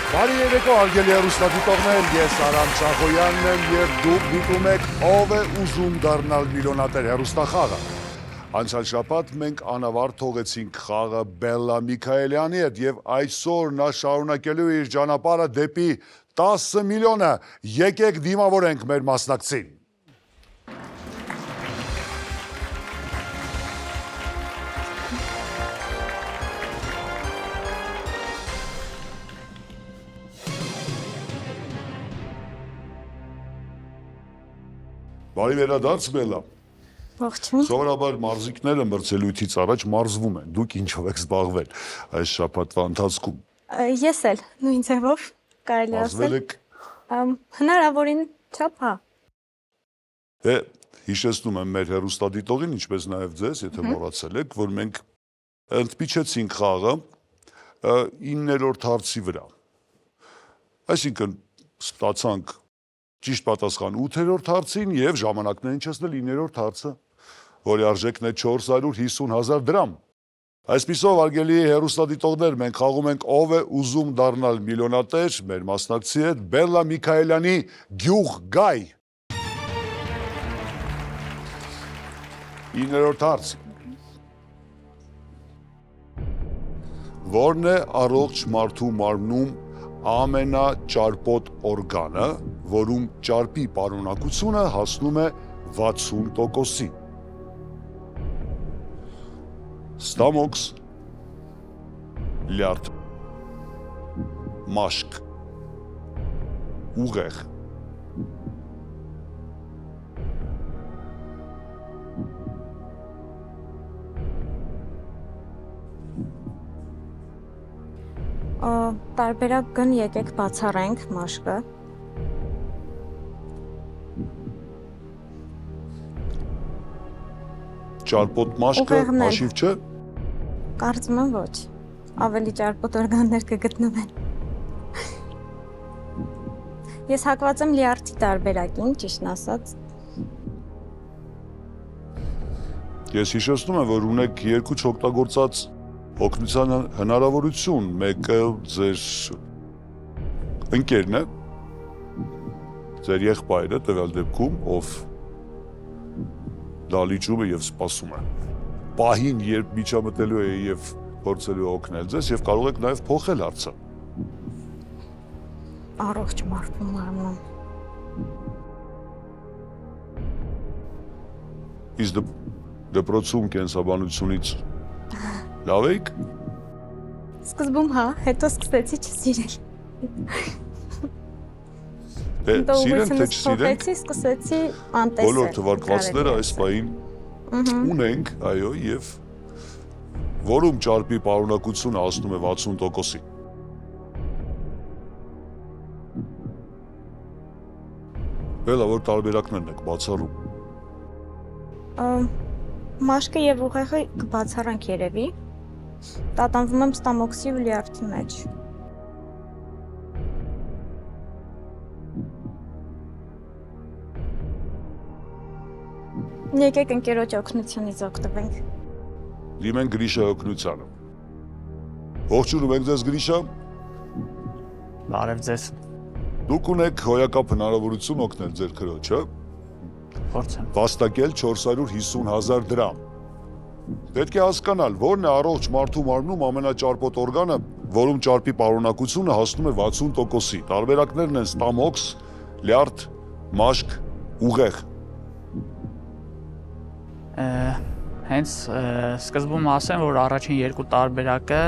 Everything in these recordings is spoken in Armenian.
Բարի երեկո, հարգելի հեռուստադիտողներ, ես Արամ Շախոյանն եմ և դուք դիտում եք «Ով է ուզում դառնալ միլիոնատեր» հեռուստախաղը։ Անցյալ շաբաթ մենք անավարտ թողեցինք խաղը Բելլա Միքայելյանի հետ և այսօր նա շարունակելու է իր ճանապարհը դեպի 10 միլիոնը։ Եկեք դիմավորենք մեր մասնակցին։ Բարի վերադարձ Բելլա։ Ողջույն։ Սովորաբար մարզիկները մրցելույթից առաջ մարզվում են։ Դուք ինչով եք զբաղվել այս շաբաթվա ընթացքում։ Ես էլ նույն ձևով կարելի Մարզվել ասել։ եք։ Հնարավորին չափ, հա։ Դե հիշեցնում եմ մեր հեռուստադիտողին, ինչպես նաև ձեզ, եթե մոռացել եք, որ մենք ընդմիջեցինք խաղը 9-րդ հարցի վրա։ Այսինքն ստացանք ճիշտ պատասխան 8-րդ հարցին և ժամանակներին չեսնել 9-րդ հարցը, որի արժեքն է 450,000 դրամ։ Այսպիսով, հարգելի հեռուստադիտողներ, մենք խաղում ենք «Ով է ուզում դառնալ միլիոնատեր» մեր մասնակցի հետ Բելլա Միքայելյանի «Գյուղ Գայ»։ 9-րդ հարց։ Որն է առողջ մարդու մարմնում ամենաճարպոտ օրգանը, որում ճարպի պարունակությունը հասնում է 60%-ի։ Ստամոքս, լյարդ, մաշկ, ուղեղ։ Տարբերակ գն եկեք բացառենք մաշկը։ Ճարպոտ մաշկը Ուղեղն էլ։ հաշիվ չէ։ Կարծում եմ ոչ։ Ավելի ճարպոտ օրգաններ կգտնվեն։ Ես հակված եմ լյարդի տարբերակին, ճիշտն ասած։ Ես հիշեցնում եմ, որ ունեք երկու չօգտագործած օգնության հնարավորություն, մեկը ձեր ընկերն է, ձեր եղբայրը տվյալ դեպքում, ով դալիճում է և սպասում է։ Պահին, երբ միջամտելու է և փորձելու է օգնել ձեզ և կարող եք նաև փոխել հարցը։ Առողջ մարդու մարմնում։ Իսկ դպրոցում կենսաբանությունից լավ էիք։ Սկզբում հա, հետո սկսեցի չսիրել։ Դե սիրեն թե չսիրեն, Փոխեցի, սկսեցի անտեսել։ բոլոր թվարկվածները այս պահին ունենք, այո, և որում ճարպի պարունակությունը հասնում է 60%-ի։ Բելլա, որ տարբերակներն եք բացառում։ Մաշկը և ուղեղը կբացառենք երևի։ Տատանվում եմ ստամոքսի ու լյարդի մեջ։ Եկեք ընկերոջ օգնությունից օգտվենք։ Դիմենք Գրիշայի օգնությանը։ Ողջունում ենք ձեզ Գրիշա։ Բարև ձեզ։ Դուք ունեք հոյակապ հնարավորություն օգնել ձեր քրոջը, Փորձեմ։ վաստակել 450,000 դրամ։ Պետք է հասկանալ, որն է առողջ մարդու մարմնում ամենաճարպոտ օրգանը, որում ճարպի պարունակությունը հասնում է 60%-ի։ Տարբերակներն են ստամոքս, լյարդ, մաշկ, ուղեղ։ Հենց սկզբում ասեմ, որ առաջին երկու տարբերակը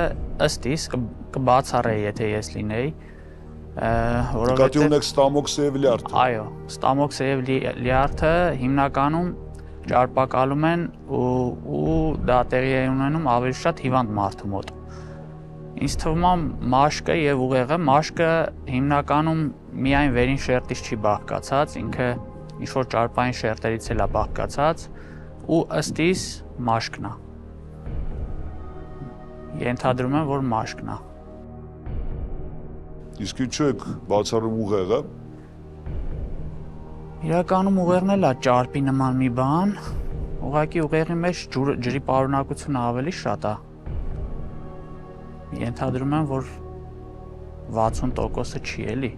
ըստ իս կբացառեի, եթե ես լինեի, Նկատի ունեք ստամոքսը և լյարդը։ Այո, ստամոքսը և լյարդը հիմնականում ճարպակալում են ու դա տեղի է ունենում ավելի շատ հիվանդ մարդու մոտ։ Ինձ թվում է մաշկը և ուղեղը, մաշկը հիմնականում միայն վերին շերտից չի բաղկացած, ինքը ինչ-որ ճարպային շերտերից էլ է բաղկացած ու ըստ իս մաշկն է։ Ենթադրում եմ, որ մաշկն է։ Իսկ ինչու եք բացառում ուղեղը։ Իրականում ուղեղն էլ է ճարպի նման մի բան, ուղղակի ուղեղի մեջ ջրի պարունակությունը ավելի շատ է։ Ենթադրում եմ, որ 60%-ը չի էլի։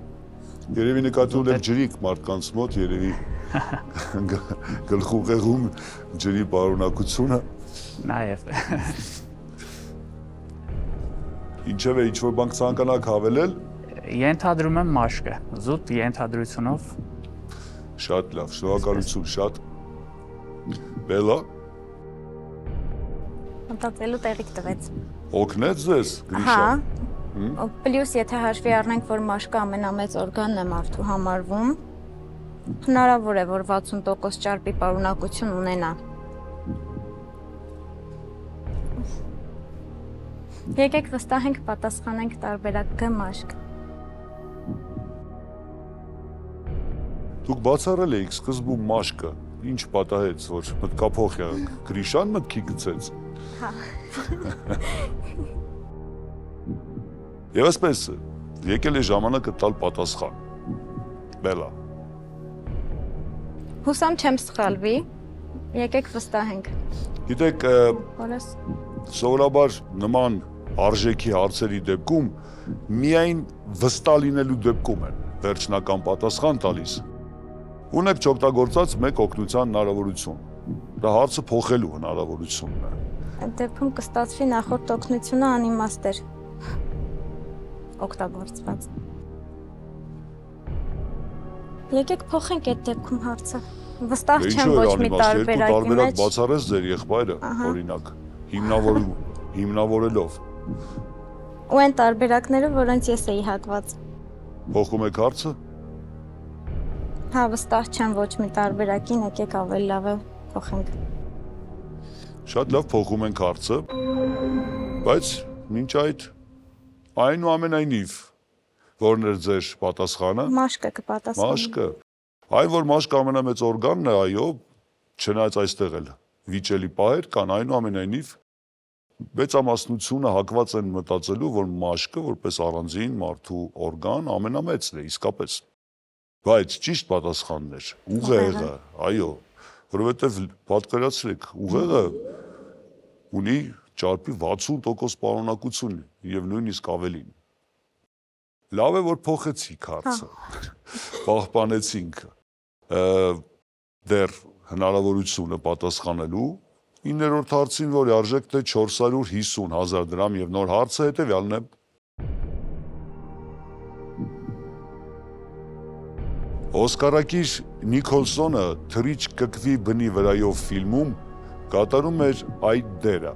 Երևի նկատի ունեք ջրիկ մարդկանց մոտ, երևի գլխուղեղում ջրի պարունակությունը։ Նաև Ինչևէ, ինչ-որ բանք ցանկանաք հավելել։ ենթադրում եմ մաշկը, զուտ ենթադրությունով Շատ լավ, շնորհակալություն, շատ։ Բելա, Մտածելու տեղիք տվեց։ օգնեց ձեզ, Հա։ Գրիշա։ Պլյուս եթե հաշվի առնենք, որ մաշկը ամենամեծ օրգանն է մարդու համարվում, հնարավոր է, որ 60% ճարպի պարունակություն ունենա։ Եկեք վստահենք, պատասխանենք տարբերակ G մաշկ։ Դուք բացառել էիք սկզբում մաշկը, ինչ պատահեց, որ մտկափոխ եղաք, Գրիշան մտքի գցեց։ Հա։ Եվ այսպես, եկել է ժամանակը տալ պատասխան։ Բելա, Հուսամ չեմ սխալվի։ Եկեք վստահենք։ գիտեք, Որս սովորաբար նման արժեքի հարցերի դեպքում միայն վստահ լինելու դեպքում են վերջնական պատասխան տալիս։ Ունեք չօգտագործած մեկ օգնության հնարավորություն։ Դա հարցը փոխելու հնարավորությունն է։ այդ դեպքում կստացվի նախորդ օգնությունը անիմաստ էր օգտագործված։ Եկեք փոխենք այդ դեպքում հարցը։ Վստահ չեմ ոչ մի տարբերակի տարբերակ մեջ։ բացառես ձեր եղբայրը, օրինակ, հիմնավորելով։ Ու այն տարբերակները, որոնց ես էի հակված։ Փոխում եք հարցը։ Հա, վստահ չեմ ոչ մի տարբերակին, եկեք ավելի լավ է փոխենք։ Շատ լավ փոխում ենք հարցը, բայց մինչ այդ այնուամենայնիվ որն էր ձեր պատասխանը։ Մաշկը կպատասխանի։ Մաշկը։ Այն որ մաշկը ամենամեծ օրգանն է, այո, չնայած այստեղ էլ վիճելի պահեր կան, այնուամենայնիվ մեծամասնությունը հակված են մտածելու, որ մաշկը որպես առանձին մարդու օրգան ամենամեծն է իսկապես։ Բայց ճիշտ պատասխանն էր ուղեղը, այո, որովհետև պատկերացրեք, ուղեղը ունի ճարպի 60% պարունակություն եւ նույնիսկ ավելին։ Լավ է, որ փոխեցիք հարցը, պահպանեցինք դեռ հնարավորությունը պատասխանելու 9-րդ հարցին, որի արժեքն է 450,000 դրամ եւ նոր հարցը հետեւյալն է։ Օսկարակիր Նիկոլսոնը «Թրիչ կկվի բնի վրայով» ֆիլմում կատարում էր այդ դերը։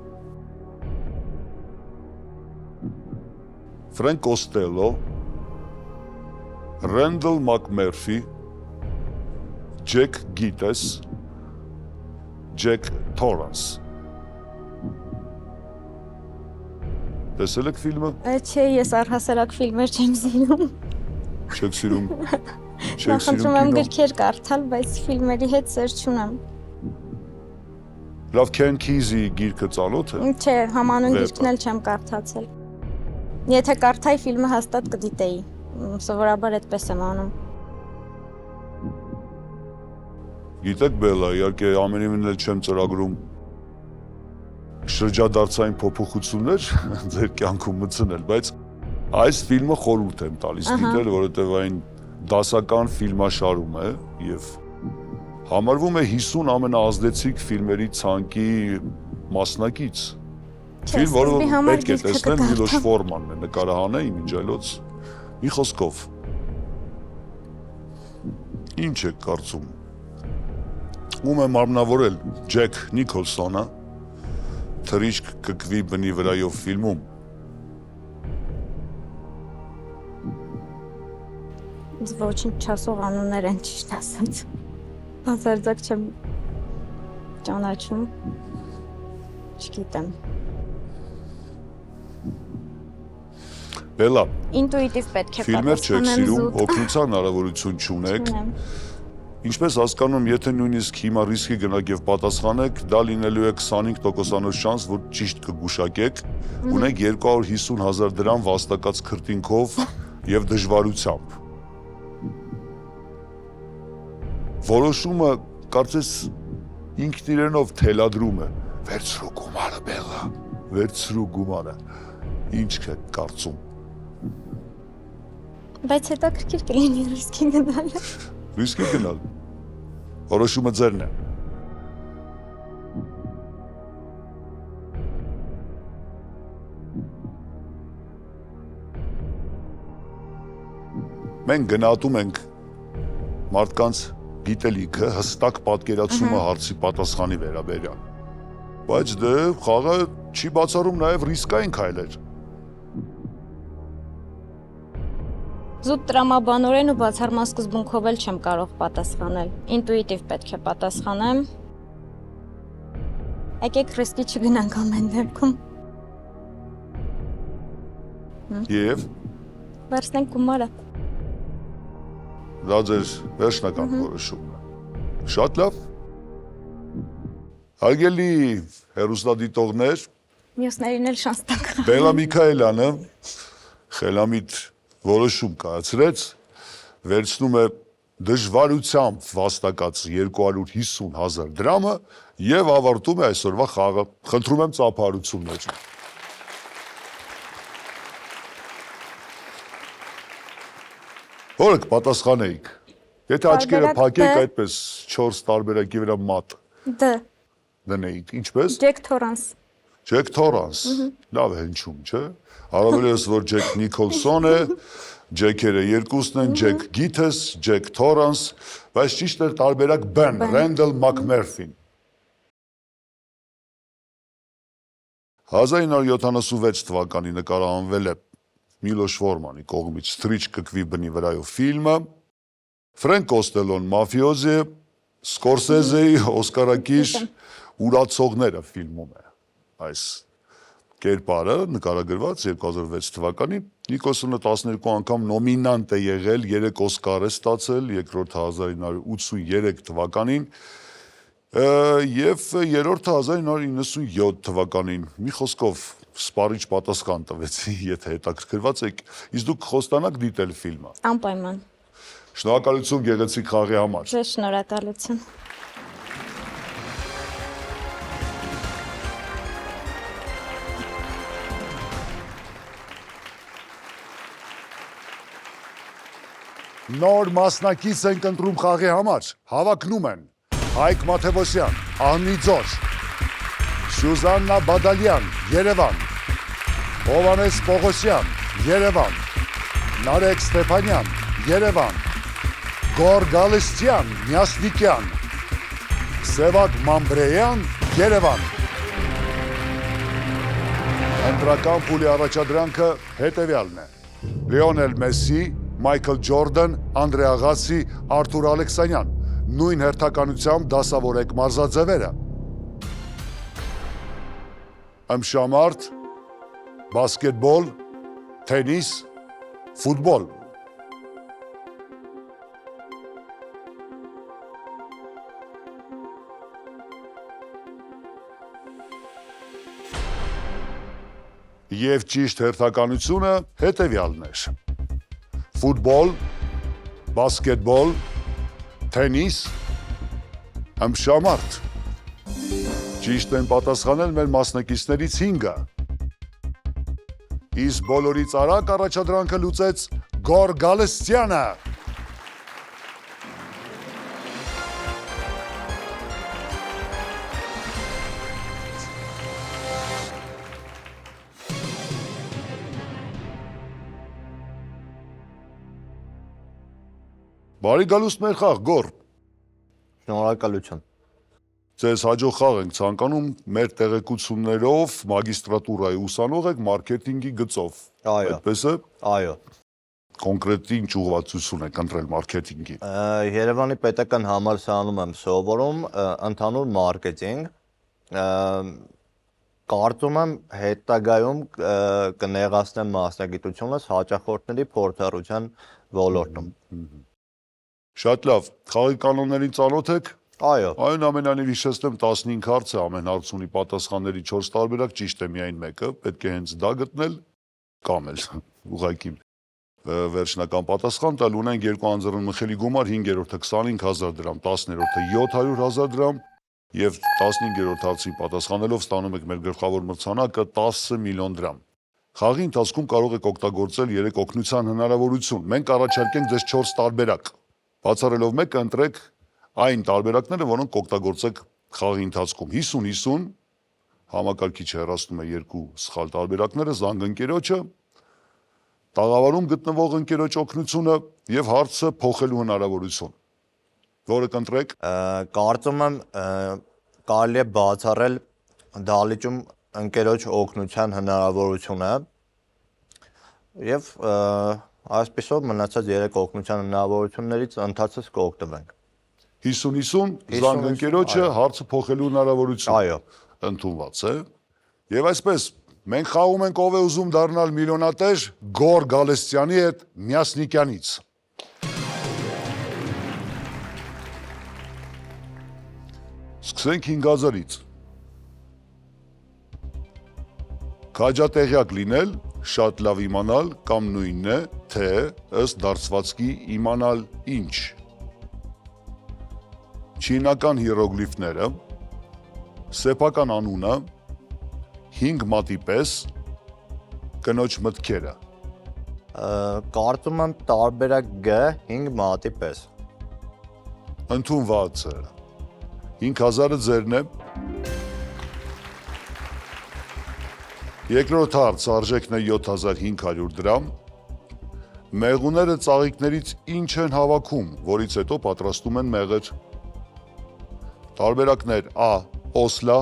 Ֆրենկ Կոստելո, Ռենդլ Մակմերֆի, Ջեք Գիտես, Ջեք Թորանս։ Տեսել եք ֆիլմը։ Չէ, ես առհասարակ ֆիլմեր չեմ սիրում։ Չեք սիրում։ Նախընտրում եմ գրքեր կարդալ, բայց ֆիլմերի հետ սեր չունեմ։ Լավ, Քեն Քիզի գիրքը ծանոթ է։ Չէ, համանուն գիրքն էլ չեմ կարդացել։ Եթե կարդայի ֆիլմը հաստատ կդիտեի։ Սովորաբար այդպես եմ անում։ Գիտեք Բելա, իհարկե ամենևին էլ չեմ ծրագրում շրջադարձային փոփոխություններ ձեր կյանքում մտցնել, բայց այս ֆիլմը խորհուրդ եմ տալիս դիտել, որովհետև այն դասական ֆիլմաշարում է եւ համարվում է 50 ամենաազդեցիկ ֆիլմերի ցանկի մասնակից։ Ֆիլմ, որը պետք է տեսնել, Միլոշ Ֆորմանն է նկարահանե իմիջիայլոց։ Մի խոսքով ինչ եք կարծում։ Ում է մարմնավորել Ջեք Նիկոլսոնը «Թրիչ կկվի բնի վրայով» ֆիլմում։ Ոչինչ չասող անուններ են ճիշտ ասած։ Բացարձակ չեմ ճանաչում։ Չգիտեմ։ Բելա, Ինտուիտիվ պետք է ֆիլմեր չեք պատասխանեմ սիրում, զուտ։ օգնության հնարավորություն չունեք։ Չունեմ։ Ինչպես հասկանում, եթե նույնիսկ հիմա ռիսկի գնաք եւ պատասխանեք, դա լինելու է 25% շանս, որ ճիշտ կգուշակեք, ունեք 250,000 դրամ վաստակած քրտինքով եւ դժվարությամբ։ Որոշումը կարծես ինքն իրենով թելադրում է։ Վերցրու գումարը, Բելա, վերցրու գումարը։ Ինչ եք կարծում։ Բայց հետաքրքիր կլինի ռիսկի գնալը։ Ռիսկի գնալ։ Որոշումը ձերն է։ Մենք գնահատում ենք մարդկանց գիտելիքը, հստակ պատկերացումը հարցի պատասխանի վերաբերյալ։ Բայց դե խաղը չի բացառում նաև ռիսկային քայլեր։ Զուտ տրամաբանորեն ու բացառման սկզբունքով էլ չեմ կարող պատասխանել։ Ինտուիտիվ պետք է պատասխանեմ։ Եկեք ռիսկի չգնանք ամեն դեպքում։ Եվ Վերցնենք գումարը։ դա ձեր վերջնական որոշումն է։ Շատ լավ։ Հարգելի հեռուստադիտողներ, Մյուսներին էլ շանս տանք։ Բելլա Միքայելյանը խելամիտ որոշում կայացրեց, վերցնում է դժվարությամբ վաստակած 250,000 դրամը եւ ավարտում է այսօրվա խաղը։ Խնդրում եմ ծափահարություններ։ Որը կպատասխանեիք։ Եթե աչքերը փակեք այդպես 4 տարբերակի վրա մատ Դ. դնեիք, ինչպես։ Ջեք Թորանս։ Ջեք Թորանս, լավ է հնչում, չէ՞։ Առավելևս որ Ջեք Նիկոլսոն է, Ջեքերը երկուսն են, Ջեք Գիթես, Ջեք Թորանս, բայց ճիշտ է տարբերակ Ben, Randall McMurphy-ն։ 1976 թվականի նկարահանվել է Միլոշ Ֆորմանի կողմից Թրիչ կկվի բնի վրայով ֆիլմը, Ֆրենկ Կոստելոն մաֆիոզի, Սկորսեզեի Օսկարակիր ուրացողները ֆիլմում է այս կերպարը նկարագրված 2006 թվականին Նիկոլսոնը 12 անգամ նոմինանտ է եղել, 3 Օսկար է ստացել, երկրորդը 1983 թվականին եւ երրորդը 1997 թվականին։ Մի խոսքով սպառիչ պատասխան տվեցի, եթե հետաքրքրված եք, իսկ դուք խոստանաք դիտել ֆիլմը։ Անպայման։ Շնորհակալություն գեղեցիկ խաղի համար։ Ձեզ շնորհակալություն։ Նոր մասնակից ենք ընտրում խաղի համար։ Հավակնում են Հայկ Մաթևոսյան, Անի Ձոր, Սյուզաննա Բադալյան, Երևան, Հովանես Պողոսյան, Երևան, Նարեկ Ստեփանյան, Երևան, Գոր Գալստյան, Մյասնիկյան, Սևակ Մամբրեյան, Երևան։ Ընտրական փուլի առաջադրանքը հետևյալն է. Լիոնել Մեսսի, Մայքլ Ջորդան, Անդրե Աղասի, Արթուր Ալեքսանյան, նույն հերթականությամբ դասավորեք մարզաձևերը։ Ըմշամարտ, բասկետբոլ, թենիս, ֆուտբոլ։ Եվ ճիշտ հերթականությունը հետևյալն էր. ֆուտբոլ, բասկետբոլ, թենիս, ըմբշամարտ։ Ճիշտ են պատասխանել մեր մասնակիցներից 5-ը։ Իսկ բոլորից արագ առաջադրանքը լուծեց Գոր Գալստյանը։ Բարի գալուստ մեր խաղ, Գոր։ Շնորհակալություն։ Ձեզ հաջող խաղ ենք ցանկանում մեր տեղեկություններով մագիստրատուրայի ուսանող եք մարքեթինգի գծով։ Այո։ Այդպես է։ Այո։ Կոնկրետ ինչ ուղղվածություն եք ընտրել մարքեթինգի։ Երևանի պետական համալսարանում եմ սովորում ընդհանուր մարքեթինգ։ Կարծում եմ հետագայում կնեղացնեմ մասնագիտությունս հաճախորդների փորձառության ոլորտում։ Շատ լավ, խաղի կանոններին ծանոթ եք։ Այո։ Այնուամենայնիվ հիշեցնեմ 15 հարց է, ամեն հարց ունի պատասխանների 4 տարբերակ, ճիշտ է միայն մեկը, պետք է հենց դա գտնել կամ էլ ուղղակի վերջնական պատասխան տալ։ Ունենք երկու անձեռնմխելի գումար, 5-րդը 25,000 դրամ, 10-րդը 700,000 դրամ եւ 15-րդ հարցին պատասխանելով ստանում եք մեր գլխավոր մրցանակը 10 միլիոն դրամ։ Խաղի ընթացքում կարող եք օգտագործել 3 օգնության հնարավորություն։ Մենք առաջարկենք ձեզ 4 տարբերակ։ Բացառելով մեկը, ընտրեք այն տարբերակները, որոնք կօգտագործեք խաղի ընթացքում։ 50-50 համակարգիչը հեռացնում է 2 սխալ տարբերակները, զանգ ընկերոջը, տաղավարում գտնվող ընկերոջ օգնությունը եւ հարցը փոխելու հնարավորություն։ Որը կընտրեք։ Կարծում եմ կարելի է բացառել դահլիճում ընկերոջ օգնության հնարավորությունը եւ այսպեսով մնացած 3 օգնության հնարավորություններից ընթացս կօգտվենք։ 50-50 զանգ ընկերոջը հարցը փոխելու հնարավորություն։ Այո։ Ընդունված է։ Եվ այսպես մենք խաղում ենք ով է ուզում դառնալ միլիոնատեր Գոր Գալստյանի հետ Միասնիկյանից։ Սկսենք 5000-ից։ Քաջատեղյակ լինել, շատ լավ իմանալ կամ նույնն է, թե ըստ դարձվածքի իմանալ ինչ։ Չինական հիերոգլիֆները, սեփական անունը, 5 մատի պես, կնոջ մտքերը։ Կարծում եմ տարբերակ G 5 մատի պես։ Ընդունված է։ 5000-ը ձերն է։ Երկրորդ հարց արժեքն է 7500 դրամ։ Մեղուները ծաղիկներից ինչ են հավաքում, որից հետո պատրաստում են մեղր։ Տարբերակներ A. Օսլա,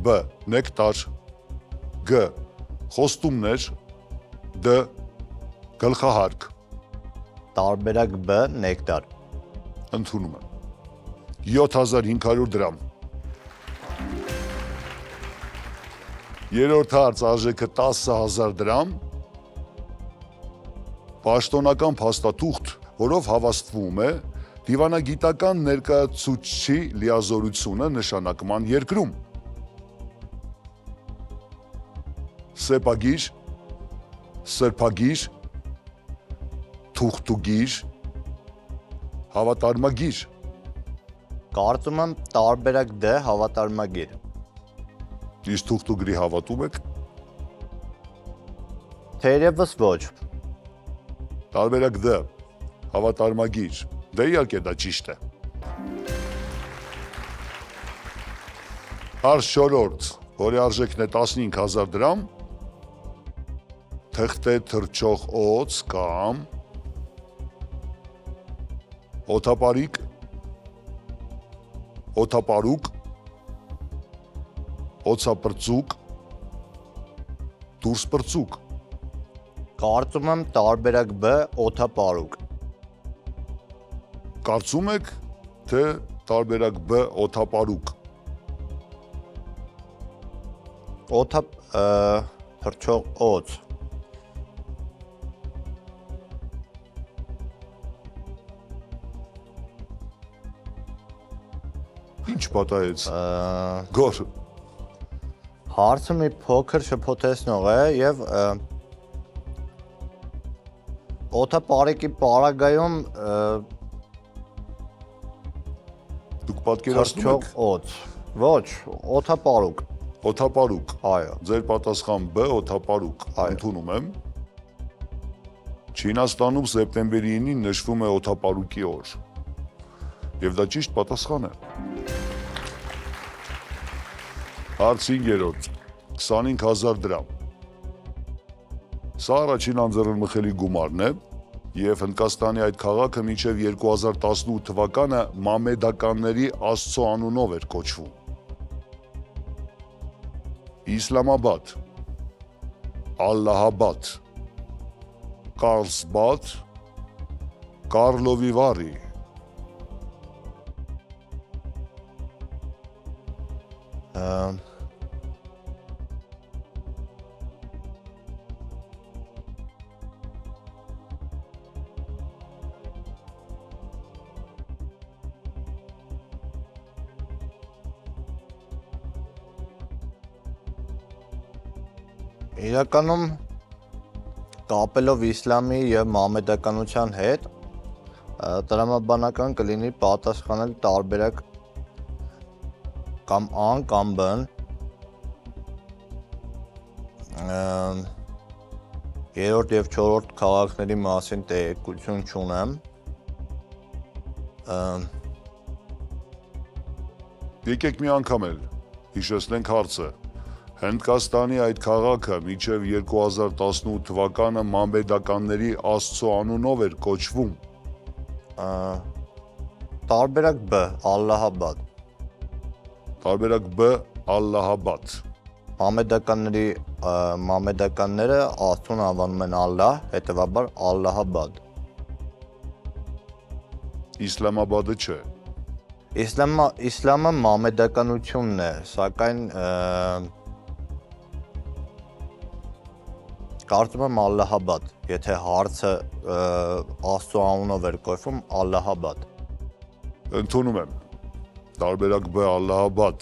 B. Նեկտար, G. Խոստումներ, D. Գլխահարկ։ Տարբերակ B նեկտար։ Ընդունում եմ։ 7500 դրամ։ Երրորդ հարց արժեքը 10000 դրամ։ Պաշտոնական փաստաթուղթ, որով հավաստվում է դիվանագիտական ներկայացուցչի լիազորությունը նշանակման երկրում։ Սեպագիր, սրբագիր, թուղթուգիր, հավատարմագիր։ Կարծում եմ տարբերակ D հավատարմագիր։ Իսկ թուղթուգրի հավատում եք։ Թերևս ոչ։ Տարբերակ D հավատարմագիր։ Դե իհարկե դա ճիշտ է։ Հարց 4, որի արժեքն է 15000 դրամ, թղթե թրջող օձ կամ օթապարիկ, օթապարուկ, օծապրծուկ, դուրսպրծուկ։ Կարծում եմ տարբերակ B օթապարուկ։ Կարծում եք, թե տարբերակ B օթապարուկ։ Օթապ թրջող օձ։ Ինչ պատահեց։ Գոր։ Հարցը մի փոքր շփոթեցնող է եւ օթապարիկի պարագայում Դուք պատկերացնում թրջող եք։ օձ։ Ոչ, օթապարուկ։ Օթապարուկ։ Այո։ Ձեր պատասխան B օթապարուկ։ Ընդունում եմ։ Չինաստանում սեպտեմբերի 9-ին նշվում է օթապարուկի օր։ Եվ դա ճիշտ պատասխան է։ Հարց 5-րդ 25000 դրամ։ Սա առաջին անձեռնմխելի գումարն է եւ Հնդկաստանի այդ քաղաքը մինչեւ 2018 թվականը մամեդականների Աստծո անունով էր կոչվում։ Իսլամաբադ, Ալլահաբադ, Կարլսբադ, Կարլովի Վարի։ Իրականում կապելով իսլամի եւ մամեդականության հետ տրամաբանական կլինի պատասխանել տարբերակ կամ A կամ B-ն երրորդ եւ չորրորդ քաղաքների մասին տեղեկություն չունեմ։ Եկեք մի անգամ էլ հիշեցնենք հարցը։ Հնդկաստանի այդ քաղաքը մինչև 2018 թվականը մամեդականների Աստծո անունով էր կոչվում։ Տարբերակ B Ալլահաբադ։ Տարբերակ B Ալլահաբադ։ Մամեդականները Աստծուն անվանում են Ալլահ, հետևաբար Ալլահաբադ։ Իսլամաբադը չէ։ Իսլամը մամեդականությունն է, սակայն կարծում եմ Ալլահաբադ, եթե հարցը Աստծո անունով էր կոչվում Ալլահաբադ։ Ընդունում եմ։ Տարբերակ B Ալլահաբադ։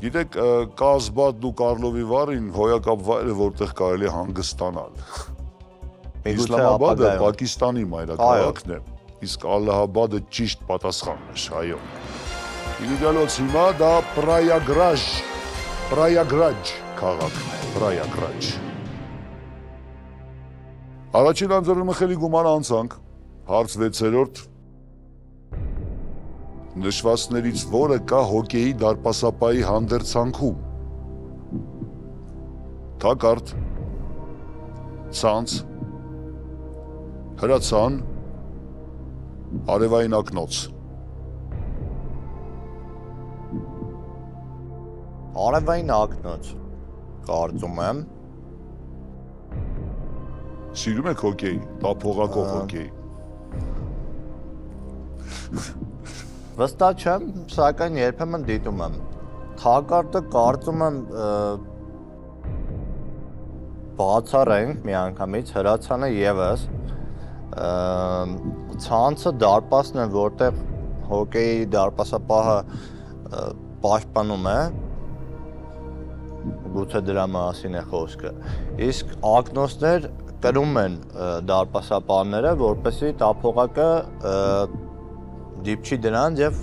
Գիտեք, Կազբադն ու Կարլովի Վարին հոյակապ վայր է, որտեղ կարելի է հանգստանալ։ Իսլամաբադը Պակիստանի մայրաքաղաքն է, իսկ Ալլահաբադը ճիշտ պատասխանն է, այո։ Իդեալոց հիմա դա Պրայագրաժ քաղաքն է, Պրայագրաժ։ Առաջին անձեռնմխելի գումարը անցանք, հարց 6-րդ։ Նշվածներից որը կա հոկեյի դարպասապայի հանդերձանքում։ Թակարդ, ցանց, հրացան, արևային ակնոց։ Արևային ակնոց, կարծում եմ։ Սիրում եք հոկեյ, տափողակով հոկեյ։ Վստահ չեմ, սակայն երբեմն դիտում եմ։ Թակարդը կարծում եմ բացառենք միանգամից, հրացանը եւս, ցանցը դարպասն է, որտեղ հոկեյի դարպասապահը պաշտպանում է, գուցե դրա մասին է խոսքը։ Իսկ ակնոցներ կրում են դարպասապահները, որպեսզի տափողակը դիպչի դրան եւ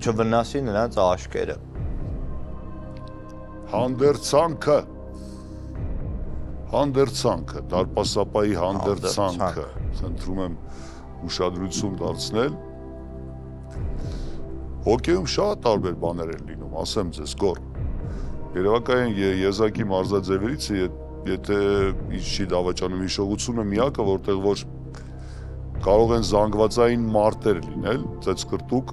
չվնասի նրանց աշկերը։ Հանդերձանքը, դարպասապայի հանդերձանքը, խնդրում եմ ուշադրություն դարձնել։ Հոկեյում շատ տարբեր բաներ են լինում, ասեմ ձեզ գոր։ Երևակայեն եզակի մարզաձևերից է, եթե ինչի դավաճանում հիշողությունը միակը, որտեղ որ կարող են զանգվածային մարտեր լինել, ծեծկրտուկ,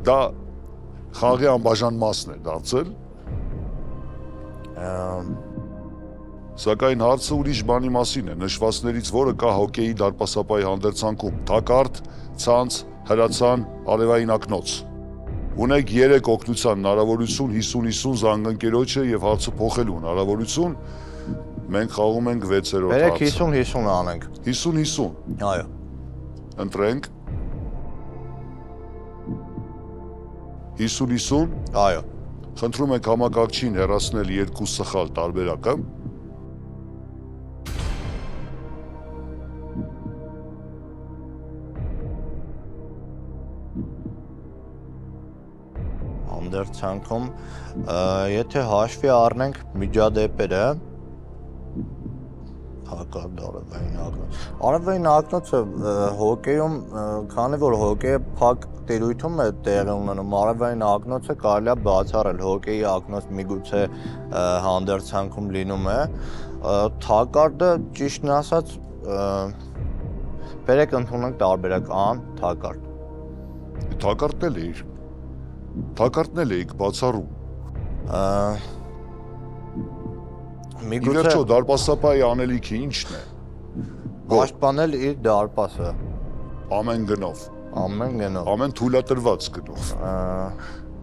դա խաղի անբաժան մասն է դարձել, սակայն հարցը ուրիշ բանի մասին է, նշվածներից որը կա հոկեյի դարպասապայի հանդերձանքում, թակարդ, ցանց, հրացան, արևային ակնոց։ Ունեք 3 օգնության հնարավորություն 50-50 զանգընկերոջը եւ հարցը փոխելու հնարավորություն, մենք խաղում ենք 6-րդ հարցը։ Բերեք 50-50 անենք։ 50-50։ Այո։ Ընտրենք։ 50-50։ Այո։ Խնդրում ենք համակարգչին հեռացնել 2 սխալ տարբերակը։ Հանդերձանքում, եթե հաշվի առնենք միջադեպերը, թակարդ արևային ակնոց։ Արևային ակնոցը հոկեյում, քանի որ հոկեյը փակ տիրույթում է տեղի ունենում, արևային ակնոցը կարելի է բացառել, հոկեյի ակնոց միգուցե հանդերձանքում լինում է։ Թակարդը ճիշտն ասած, բերեք ընդունենք տարբերակ ան, թակարդ։ Թակարդն էլ էիր։ Թակարդն էլ էիք բացառում։ Իվերջո դարպասապայի անելիքը ինչն է։ Պաշտպանել իր դարպասը։ Ամեն գնով։ Ամեն գնով։ Ամեն թույլատրված գնով։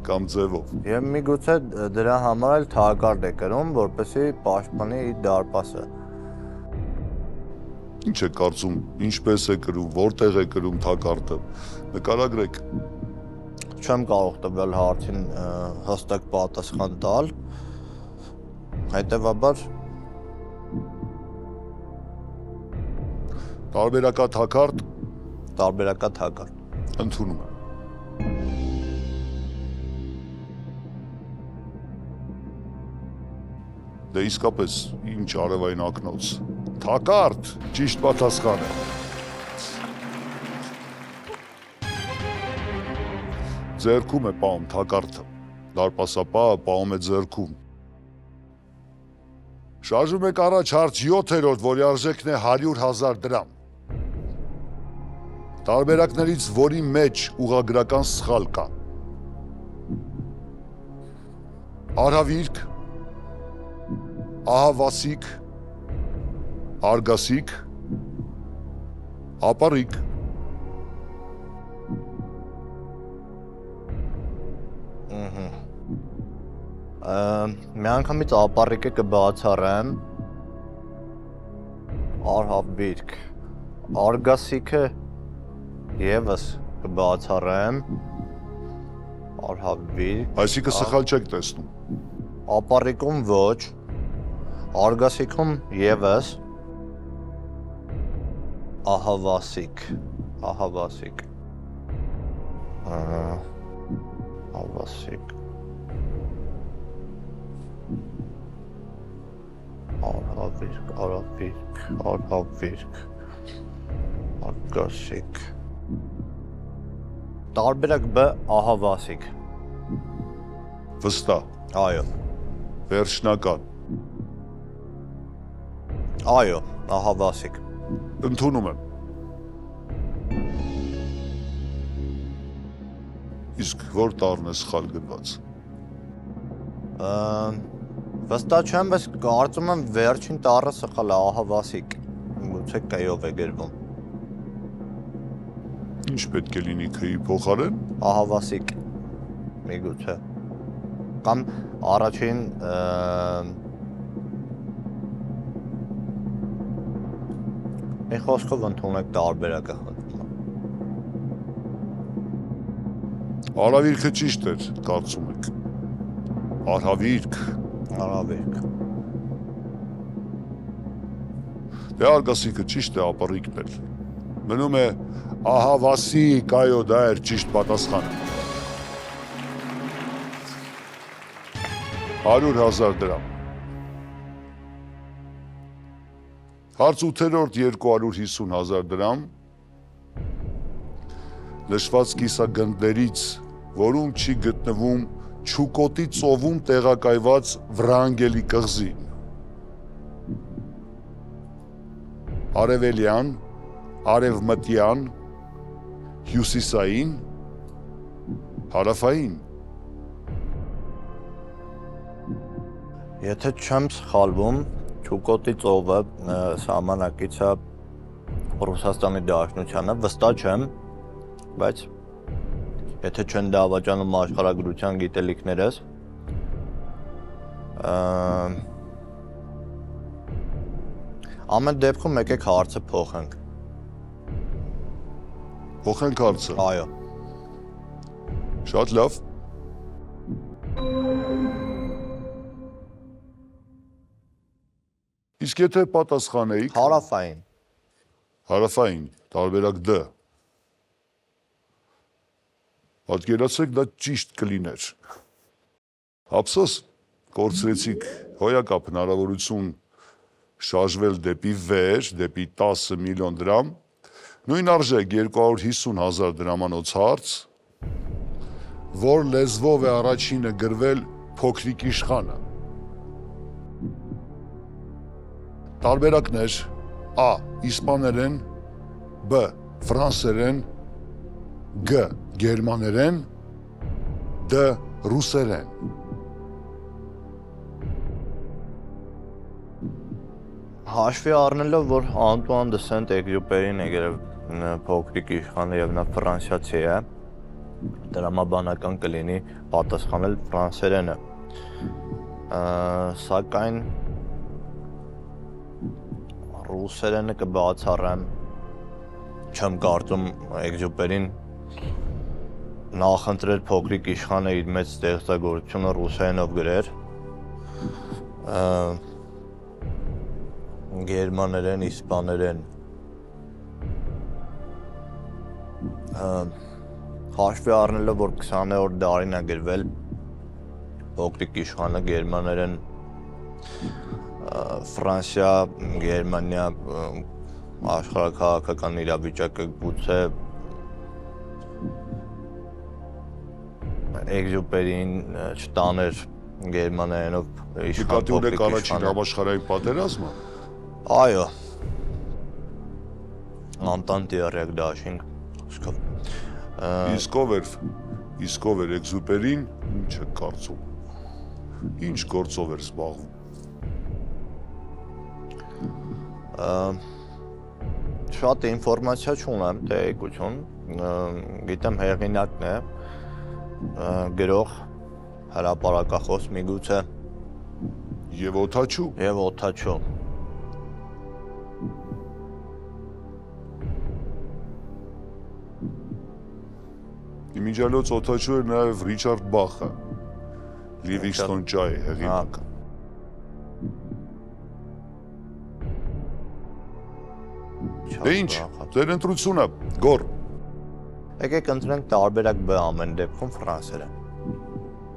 Կամ ձևով։ Եվ միգուցե դրա համար էլ թակարդ է կրում, որպեսզի պաշտպանի իր դարպասը։ Ինչ է կարծում, ինչպես է կրում, որտեղ է կրում թակարդը։ Նկարագրեք։ Չեմ կարող տվյալ հարցին հստակ պատասխան տալ։ Հետևաբար տարբերակա թակարդ տարբերակա թակարդ ընդունում եմ։ Դե իսկապես ինչ արևային ակնոց։ Թակարդ, ճիշտ պատասխան է։ Ձերքում է պահում թակարդը։ Դարպասապահը պահում է ձերքում։ Շարժում եք առաջ հարց 7-րդ, որի արժեքն է 100,000 դրամ։ Տարբերակներից որի մեջ ուղղագրական սխալ կա։ Արհավիրք, ահավասիկ, արգասիկ, ապարիկ։ Մի անգամից ապարիկը կբացառեմ, արհավիրք, արգասիքը եւս կբացառեմ, արհավիրք, Այսինքն սխալ չեք տեսնում։ ապարիկում ոչ, արգասիքում եւս, ահավասիկ, ահավասիկ, ահավասիկ, արհավիրք, արհավիրք, արհավիրք, արգասիկ, տարբերակ B ահավասիկ, Վստահ, այո, վերջնական, այո, ահավասիկ, ընդունում եմ։ Իսկ որ տառն է սխալ գնված։ վստահ չեմ, բայց կարծում եմ վերջին տառը սխալ է, ահավասիկ, գուցե կայով է գրվում, Ինչ պետք է լինի քի փոխարեն։ ահավասիկ, միգուցե, կամ առաջին մի խոսքով ընդունեք տարբերակը խնդրում եմ։ Արհավիրքը ճիշտ էր, կարծում եք։ Արհավիրք, Արհավիրք, դե արգասիկը ճիշտ է, ապարիկն էլ։ Մնում է ահավասիկ, այո, դա էր ճիշտ պատասխանը։ 100,000 դրամ։ Հարց 8-րդ 250,000 դրամ։ Նշված կիսագնդներից, որում չի գտնվում Չուկոտի ծովում տեղակայված Վրանգելի կղզին։ Արևելյան, արևմտյան, հյուսիսային, հարավային։ Եթե չեմ սխալվում, Չուկոտի ծովը սահմանակից է Ռուսաստանի Դաշնությանը, վստահ չեմ, բայց եթե չեն դավաճանում աշխարհագրության գիտելիքներս, ամեն դեպքում եկեք հարցը փոխենք։ Փոխենք հարցը։ Այո, Շատ լավ։ Իսկ եթե պատասխանեիք հարավային, հարավային, տարբերակ D։ Պատկերացրեք դա ճիշտ կլիներ։ Ափսոս, կորցրեցիք հոյակապ հնարավորություն շարժվել դեպի վեր, դեպի 10 միլիոն դրամ, նույն արժեք 250,000 դրամանոց հարց, որ լեզվով է առաջինը գրվել փոքրիկ իշխանը։ Տարբերակներ A. իսպաներեն, B. ֆրանսերեն, G. գերմաներեն, D. ռուսերեն։ հաշվի առնելով, որ Անտուան դը Սենտ-Էգզյուպերին է գրել փոքրիկ իշխանը եւ նա ֆրանսիացի է, դրամաբանական կլինի պատասխանել ֆրանսերենը։ Սակայն ռուսերենը կբացառեմ, չեմ կարծում Էգզյուպերին նախընտրել փոքրիկ իշխանը իր մեծ ստեղծագործությունը ռուսերենով գրեր։ Գերմաներեն, իսպաներեն, հաշվի առնելով, որ 20-րդ դարին է գրվել փոքրիկ իշխանը գերմաներեն Ֆրանսիա, Գերմանիա աշխարհաքաղաքական իրավիճակը գուցե Էգզուպերին չտաներ Գերմանիայով Նկատի ունեք առաջին համաշխարհային պատերազմը։ Այո։ Անտանտի արեք դաշին։ Իսկ ով էր Էգզուպերին, ինչ է կարծում։ Ինչ գործով էր զբաղվում։ Շատ ինֆորմացիա չունեմ, տեղեկություն, գիտեմ հեղինակն է, գրող, հրապարակախոս միգուցե Եվ օթաչու։ եւ օթաչու։ Իմիջիալոց օթաչու էր նաև Ռիչարդ Բախը, Լիվինգստոն Ջայի հեղինակը։ Դե ինչ, ձեր ընտրությունը, գոր։ Եկեք ընտրենք տարբերակ B ամեն դեպքում ֆրանսերեն։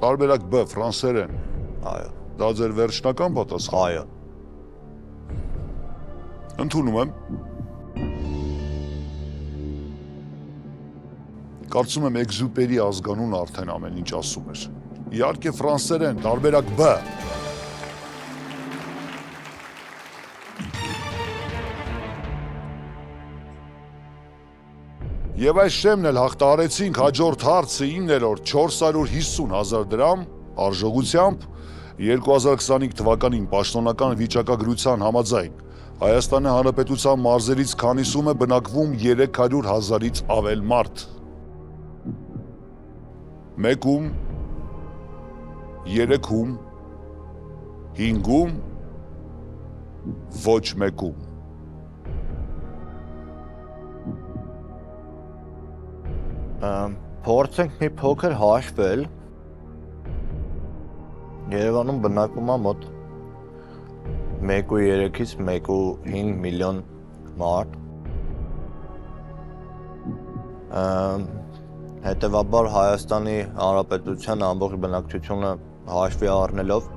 Տարբերակ B, ֆրանսերեն։ Այո։ Դա ձեր վերջնական պատասխանը։ Այո։ Ընդունում եմ։ Կարծում եմ Էգզուպերի ազգանուն արդեն ամեն ինչ ասում էր։ Իհարկե ֆրանսերեն, տարբերակ B։ Եվ այս շեմն էլ հաղթահարեցինք հաջորդ հարցը 9-րդ 450,000 դրամ արժողությամբ 2025 թվականին պաշտոնական վիճակագրության համաձայն Հայաստանի Հանրապետության մարզերից քանիսում է բնակվում 300,000-ից ավել մարդ։ Մեկում, երեքում, հինգում, ոչ մեկում։ Փորձենք մի փոքր հաշվել։ Երևանում բնակվում է մոտ 1.3-ից 1.5 միլիոն մարդ։ Հետևաբար Հայաստանի Հանրապետության ամբողջ բնակչությունը հաշվի առնելով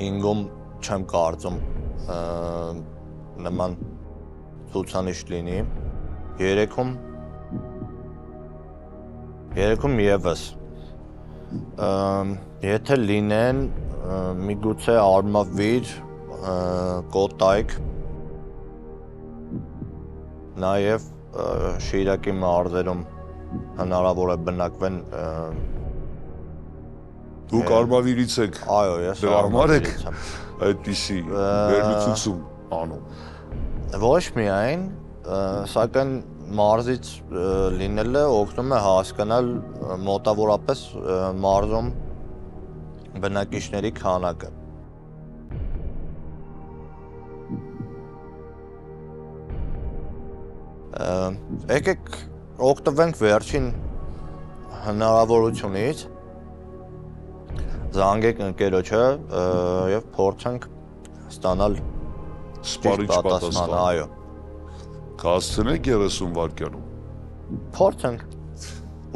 5-ում չեմ կարծում նման ցուցանիշ լինի։ 3-ում եւս եթե լինեն միգուցե Արմավիր, Կոտայք, նաեւ Շիրակի մարզերում հնարավոր է բնակվեն Դուք Արմավիրից եք։ Այո, ես դրա համար եք Արմավիրից եմ։ այդպիսի վերլուծություն անում։ Ոչ միայն, սակայն մարզից լինելը օգնում է հասկանալ մոտավորապես մարզում բնակիչների քանակը։ Եկեք օգտվենք վերջին հնարավորությունից, զանգեք ընկերոջը եւ փորձենք ստանալ Սպարիչ պատասխան։ Այո։ Կհասցնեք 30 վայրկյանում։ Փորձենք։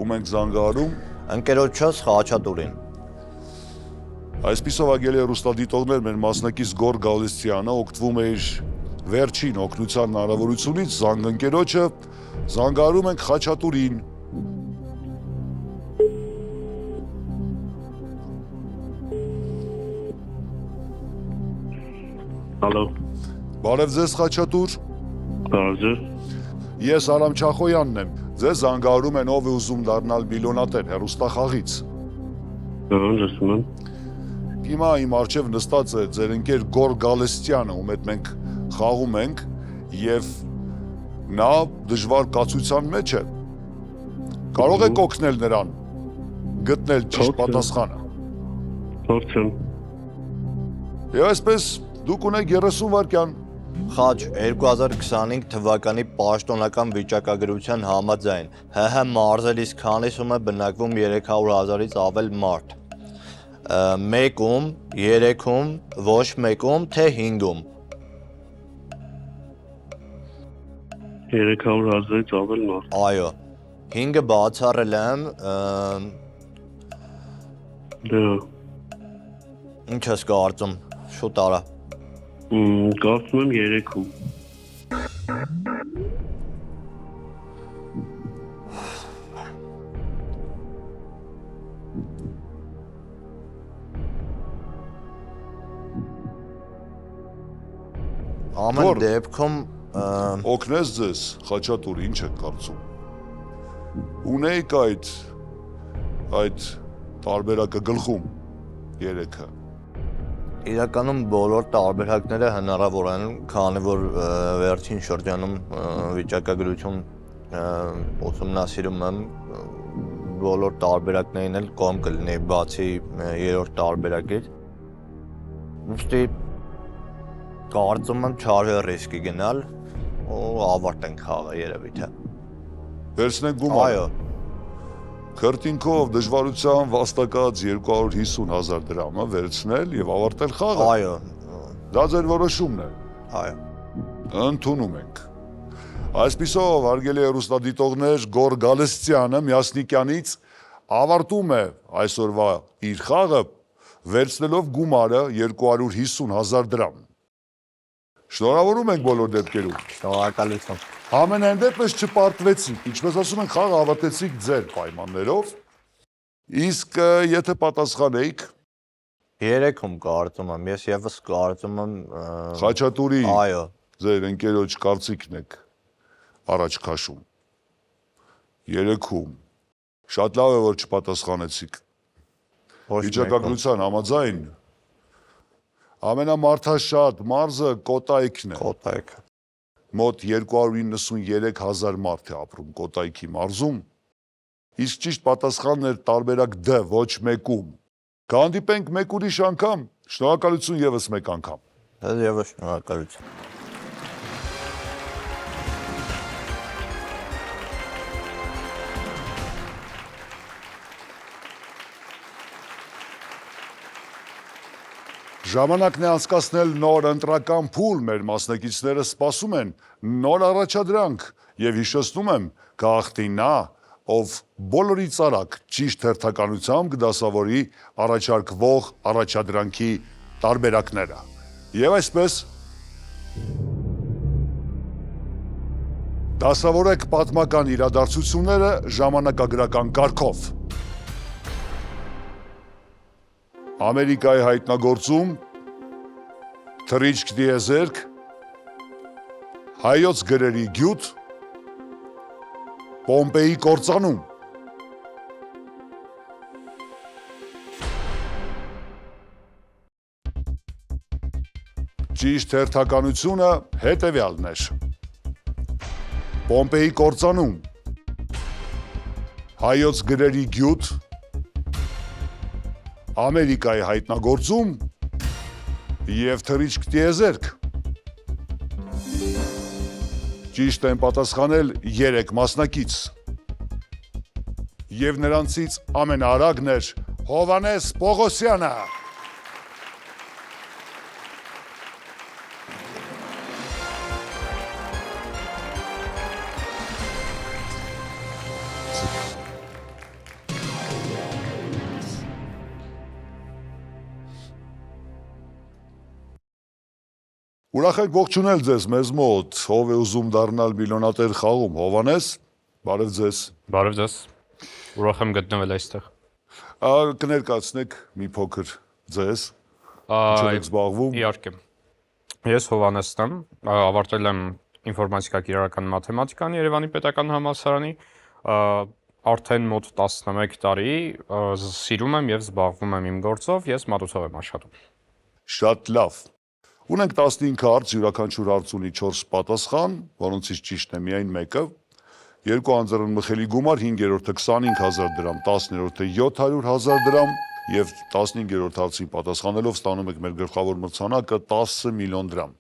Ում ենք զանգահարում։ Ընկերոջս Խաչատուրին։ Այսպիսով ագելի հեռուստադիտողներ մեր մասնակից Գոր Գալստյանը օգտվում է իր վերջին օգնության հնարավորությունից զանգընկերոջը զանգահարում ենք Խաչատուրին։ Ալո, Բարև ձեզ Խաչատուր։ բարև ձեզ։ Ես Արամ Չախոյանն եմ։ Ձեզ զանգահարում են ով է ուզում դառնալ միլիոնատեր հեռուստախաղից։ Լսում եմ։ Հիմա իմ առջև նստած է ձեր ընկեր Գոր Գալստյանը, ում հետ մենք խաղում ենք եւ նա դժվար կացության մեջ է։ Կարող եք օգնել նրան գտնել ճիշտ պատասխանը։ Փորձեմ։ Եվ այսպես դուք ունեք 30 վայրկյան։ Խաչ 2025 թվականի պաշտոնական վիճակագրության համաձայն ՀՀ մարզերից քանիսում է բնակվում 300,000-ից ավել մարդ։ Մեկում, երեքում, ոչ մեկում, թե 5-ում։ 300,000-ից ավել մարդ։ Այո։ 5-ը բացառել եմ, Դա Ինչ ես կարծում, շուտ արա։ Կարծում եմ 3-ում։ Ամեն Որ- դեպքում Օգնես ձեզ, Խաչատուր, ինչ եք կարծում։ Ունեիք այդ տարբերակը գլխում 3-ը։ իրականում բոլոր տարբերակները հնարավոր են, քանի որ վերջին շրջանում վիճակագրություն ուսումնասիրում եմ բոլոր տարբերակներին էլ կողմ կլինի բացի 3-րդ տարբերակից։ Ուստի կարծում եմ չարի ռիսկի գնալ ու ավարտենք խաղը երևի թե։ Վերցնենք գումարը։ Այո, Քրտինքով դժվարության վաստակած 250,000 դրամը վերցնել եւ ավարտել խաղը։ այո, Դա ձեր որոշումն է։ այո։ Ընդունում ենք։ Այսպիսով, հարգելի հեռուստադիտողներ, Գոր Գալստյանը Մյասնիկյանից ավարտում է այսօրվա իր խաղը, վերցնելով գումարը 250,000 դրամ։ Շնորհավորում ենք բոլոր դեպքերում։ Շնորհակալություն։ Ամենայն դեպս չպարտվեցիք, ինչպես ասում են, խաղը ավարտեցիք ձեր պայմաններով։ Իսկ եթե պատասխանեիք 3-ում կարծում եմ, ես եւս կարծում եմ Խաչատուրի այո, ձեր ընկերոջ կարծիքն եք առաջ քաշում։ 3-ում շատ լավ է, որ չպատասխանեցիք։ ոչ մեկում։ Վիճակագրության համաձայն ամենամարդաշատ մարզը Կոտայքն է։ Կոտայքը։ Մոտ 293,000 մարդ է ապրում Կոտայքի մարզում, իսկ ճիշտ պատասխանն էր տարբերակ D ոչ մեկում։ Կհանդիպենք մեկ ուրիշ անգամ, շնորհակալություն եւս մեկ անգամ։ Ես եւս շնորհակալություն։ Ժամանակն է անցկացնել նոր ընտրական փուլ, մեր մասնակիցները սպասում են նոր առաջադրանք եւ հիշեցնում եմ, գաղթի նա, ով բոլորից արագ ճիշտ հերթականությամբ կդասավորի առաջարկվող առաջադրանքի տարբերակները։ Եվ այսպես դասավորեք պատմական իրադարձությունները ժամանակագրական կարգով։ Ամերիկայի հայտնագործում, թռիչք դիեզերք, հայոց գրերի գյուտ, Պոմպեի կործանում։ Ճիշտ հերթականությունը հետևյալն էր։ Պոմպեի կործանում, հայոց գրերի գյուտ, Ամերիկայի հայտնագործում եւ թռիչք տիեզերք։ Ճիշտ են պատասխանել 3 մասնակից։ Եվ նրանցից ամենաարագն էր Հովանես Պողոսյանը։ Ուրախ ենք ողջունել ձեզ մեզ մոտ, ով է ուզում դառնալ միլիոնատեր խաղում, Հովանես, բարև ձեզ։ Բարև ձեզ։ Ուրախ եմ գտնվել այստեղ։ Կներկայացնեք մի փոքր ձեզ, ինչով եք զբաղվում։ Իհարկե։ Ես Հովանեսն եմ, ավարտել եմ ինֆորմատիկա կիրառական մաթեմատիկան Երևանի պետական համալսարանի, արդեն մոտ 11 տարի սիրում եմ եւ զբաղվում եմ իմ գործով, ես մատուցող եմ աշխատում։ Շատ լավ։ Ունենք 15 հարց, յուրաքանչյուր հարց ունի 4 պատասխան, որոնցից ճիշտն է միայն մեկը։ Երկու անձեռնմխելի գումար, 5-րդը 25,000 դրամ, 10-րդը 700,000 դրամ եւ 15-րդ հարցին պատասխանելով ստանում եք մեր գլխավոր մրցանակը 10 միլիոն դրամ։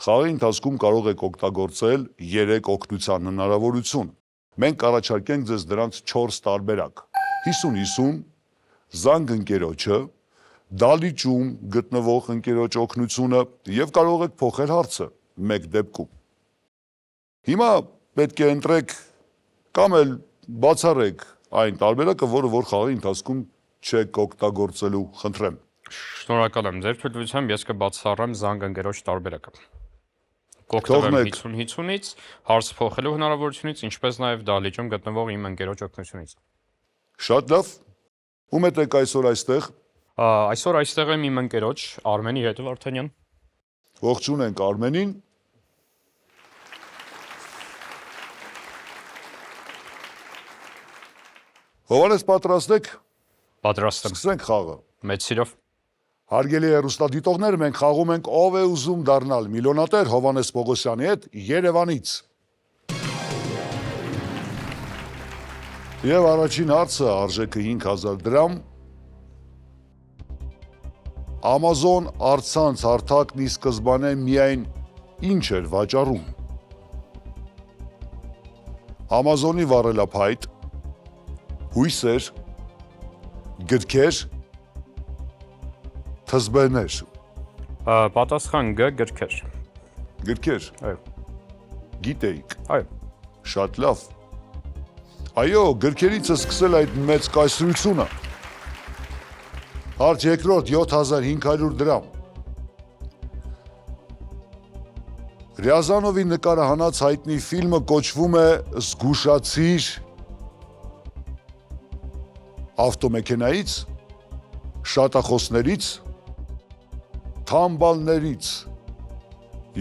Խաղի ընթացքում կարող եք օգտագործել 3 օգնության հնարավորություն։ Մենք կառաջարկենք ձեզ դրանց 4 տարբերակ։ 50-50, զանգ ընկերոջը, դալիճում գտնվող ընկերոջ օգնությունը եւ կարող եք փոխել հարցը մեկ դեպքում։ Հիմա պետք է ընտրեք կամ էլ բացառեք այն տարբերակը, որը որ խաղի ընթացքում չեք օգտագործելու, խնդրեմ։ Շնորհակալ եմ ձեր թույլտվությամբ, ես կբացառեմ զանգ ընկերոջ տարբերակը։ Կօգտվեմ Թողնեք։ 50-50-ից, հարց փոխելու հնարավորությունից, ինչպես նաև դահլիճում գտնվող իմ ընկերոջ օգնությունից։ Շատ լավ։ Ում եք այսօր այստեղ։ Այսօր այստեղ եմ իմ ընկերոջ Արմենի հետ Վարդանյան։ Ողջունենք Արմենին։ Հովանես պատրաստ եք։ Պատրաստ եմ։ Սկսենք խաղը։ Մեծ սիրով։ Հարգելի հեռուստադիտողներ, մենք խաղում ենք ով է ուզում դառնալ միլիոնատեր Հովանես Պողոսյանի հետ Երևանից։ Եվ առաջին հարցը արժեքը 5000 դրամ։ Amazon առցանց հարթակն ի սկզբանե միայն ինչ էր վաճառում։ Amazon-ի վառելափայտ, հույսեր, գրքեր, թզբերներ, Պատասխան Գ գրքեր։ գրքեր, Այո։ գիտեիք, Այո։ շատ լավ։ Այո, գրքերից է սկսել այդ մեծ կայսրությունը։ Հարց երկրորդ 7500 դրամ։ Ռյազանովի նկարահանած հայտնի ֆիլմը կոչվում է «Զգուշացիր» ավտոմեքենայից, շատախոսներից, թամբալներից,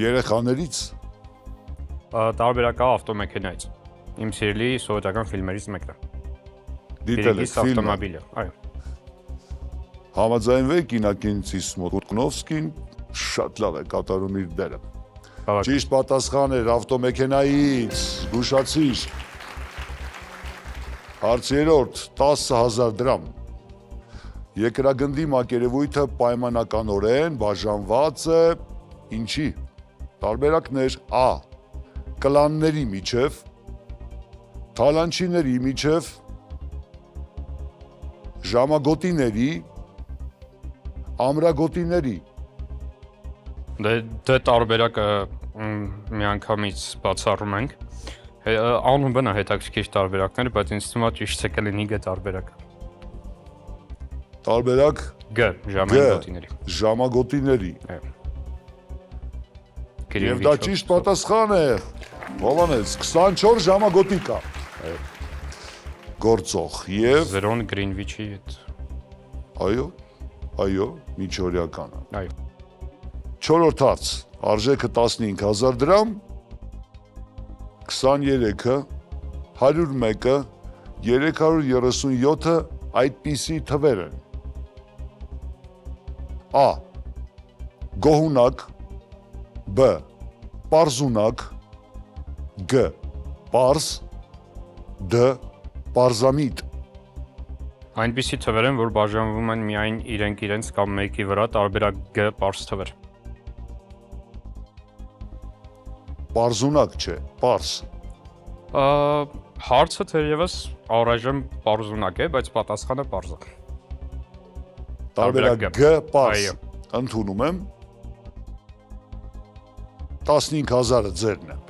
երեխաներից, Տարբերակը ավտոմեքենայից։ Իմ սիրելի սովետական ֆիլմերից մեկն է։ դիտել եք Գրիգիս ֆիլմը, ավտոմոբիլը։ Այո։ համաձայնվեք Իննոկենցի Սմոտրկնովսկին շատ լավ է կատարում իր դերը։ Բավական։ Ճիշտ պատասխան էր ավտոմեքենայից, զգուշացիր։ Հարց երրորդ 10000 դրամ։ Երկրագնդի մակերևույթը պայմանականորեն բաժանված է ինչի։ Տարբերակներ A. Կլանների միջև, թալանչիների միջև, ժամագոտիների, ամրագոտիների։ Դե տարբերակը միանգամից բացառում ենք։ Անուն բնա հետաքրքիր տարբերակները, բայց ինձ թվում է ճիշտ է կլինի Գ տարբերակը։ Տարբերակ Գ ժամանակոտիների։ ժամագոտիների։ Այո։ Եվ դա ճիշտ պատասխան է։ Հովանես 24 ժամագոտի կա։ Գործող եւ Զրոն Գրինվիչի հետ։ այո, միջօրյականը։ Այո։ Չորրորդ հարց, արժեքը 15000 դրամ, 23-ը, 101-ը, 337-ը այդպիսի թվեր են։ A. Գոհունակ, B. Պարզունակ, G. Պարզ, D. Պարզամիտ։ Այնպիսի թվեր են, որ բաժանվում են միայն իրենց կամ մեկի վրա, տարբերակ Գ պարզ թվեր։ Պարզունակ չէ, պարզ։ Հարցը թերևս առայժմ պարզունակ է, բայց պատասխանը պարզ է։ Տարբերակ G, G պարզ։ այո։ Ընդունում եմ։ 15000-ը ձերն է։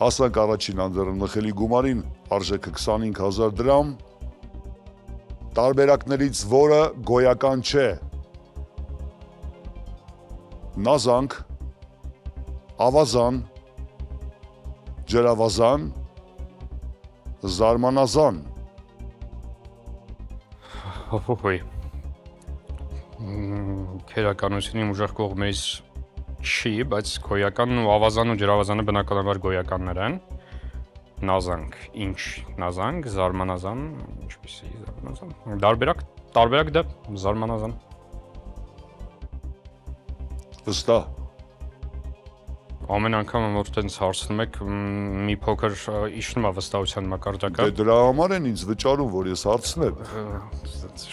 Հասանք առաջին անդրնխելի գումարին, արժեքը 25000 դրամ։ Տարբերակներից որը գոյական չէ։ Նազանք, ավազան, ջրավազան, զարմանազան։ Հոհոյ։ Քերականությունի ուժեղ կողմից չի, բայց գոյականն ու ավազանն ու ջրավազանը բնականաբար գոյականներ են։ Նազանք, ինչ նազանք, զարմանազան, ինչպեսի զարմանազան։ Տարբերակ դա զարմանազան։ Վստահ։ Ամեն անգամ որ տենց հարցնում եք, մի փոքր իջնում է վստահության մակարդակը։ Դե դրա համար են ինձ վճարում, որ ես հարցնեմ։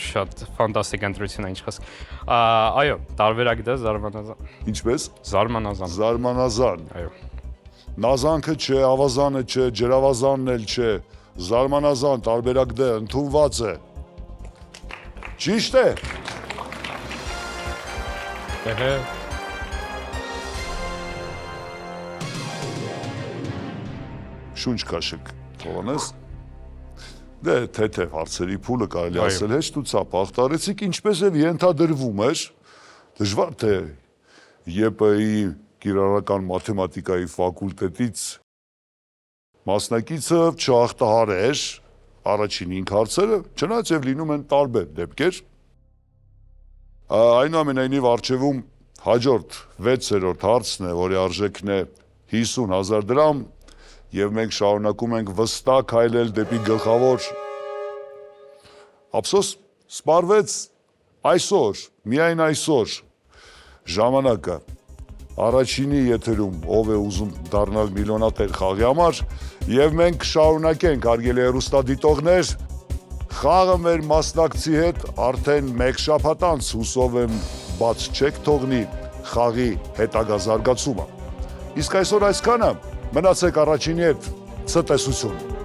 Շատ ֆանտաստիկ ընտրություն է ինչ խոսք։ Այո, տարբերակ դա զարմանազան։ Ինչպես։ Զարմանազան։ Զարմանազան։ Այո։ Նազանքը չէ, ավազանը չէ, ջրավազանն էլ չէ, զարմանազան, տարբերակ D ընդունված է։ Ճիշտ է։ Էհե։ Շունչ քաշեք, Հովանես։ Դե թեթև հարցերի փուլը կարելի Այո։ ասել հեշտ ու ցապ ախտարեցիք, ինչպես եւ ենթադրվում էր, դժվար թե ԵՊ-ի կիրառական մաթեմատիկայի ֆակուլտետից մասնակիցը չհաղթահարեր առաջին 5 հարցերը, չնայած եւ լինում են տարբեր դեպքեր։ Այնուամենայնիվ առջևում հաջորդ 6-րդ հարցն է, որի արժեքն է 50,000 դրամ, եւ մենք շարունակում ենք վստահ քայլել դեպի գլխավոր։ Ափսոս, սպառվեց այսօր, միայն այսօր ժամանակը առաջինի եթերում ով է ուզում դառնալ միլիոնատեր խաղի համար, եւ մենք շարունակենք, հարգելի հեռուստադիտողներ, խաղը մեր մասնակցի հետ արդեն 1 շաբաթ անց հուսով եմ բաց չեք թողնի խաղի հետագա զարգացումը։ Իսկ այսօր այսքանը, մնացեք առաջինի հետ, ցտեսություն։